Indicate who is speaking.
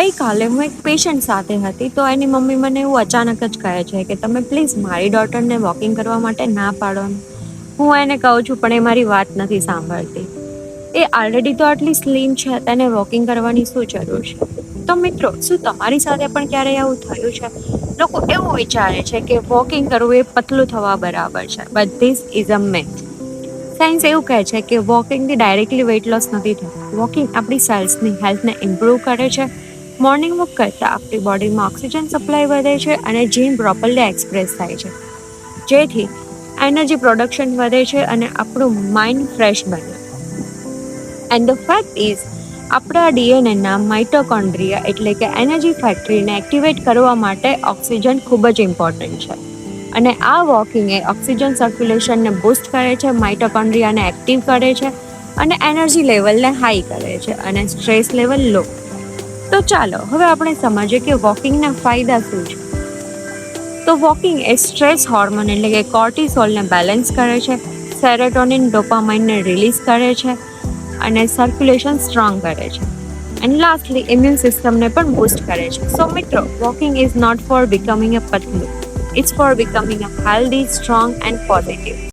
Speaker 1: ગઈકાલે હું એક પેશન્ટ સાથે હતી તો એની મમ્મી મને એવું અચાનક જ કહે છે કે તમે પ્લીઝ મારી ડોટરને વોકિંગ કરવા માટે ના પાડો ને. હું એને કહું છું પણ એ મારી વાત નથી સાંભળતી. એ ઓલરેડી તો આટલી સ્લિમ છે, તેને વોકિંગ કરવાની શું જરૂર છે? તો મિત્રો, શું તમારી સાથે પણ ક્યારેય આવું થયું છે? લોકો એવું વિચારે છે કે વોકિંગ કરવું એ પતલું થવા બરાબર છે, but this is a myth. Science એવું કહે છે કે વોકિંગથી ડાયરેક્ટલી વેઇટ લોસ નથી થતું. વોકિંગ આપણી સેલ્સની હેલ્થને ઇમ્પ્રૂવ કરે છે. મોર્નિંગ વોક કરતાં આપણી બોડીમાં ઓક્સિજન સપ્લાય વધે છે અને જીન પ્રોપરલી એક્સપ્રેસ થાય છે, જેથી એનર્જી પ્રોડક્શન વધે છે અને આપણું માઇન્ડ ફ્રેશ બને. એન્ડ ધ ફેક્ટ ઇઝ, આપણા ડીએનએના માઇટોકોન્ડ્રિયા એટલે કે એનર્જી ફેક્ટરીને એક્ટિવેટ કરવા માટે ઓક્સિજન ખૂબ જ ઇમ્પોર્ટન્ટ છે. અને આ વોકિંગ એ ઓક્સિજન સર્ક્યુલેશનને બૂસ્ટ કરે છે, માઇટોકોન્ડ્રિયાને એક્ટિવ કરે છે અને એનર્જી લેવલને હાઈ કરે છે અને સ્ટ્રેસ લેવલ લો. તો ચાલો હવે આપણે સમજીએ કે વોકિંગના ફાયદા શું છે. તો વોકિંગ એ સ્ટ્રેસ હોર્મોન એટલે કે કોર્ટિસોલને બેલેન્સ કરે છે, સેરોટોનિન ડોપામાઇનને રિલીઝ કરે છે અને સર્ક્યુલેશન સ્ટ્રોંગ કરે છે. એન્ડ લાસ્ટલી ઇમ્યુન સિસ્ટમને પણ બૂસ્ટ કરે છે. સો મિત્રો, walking is not for becoming a પતલું, it's for becoming a healthy, strong and positive.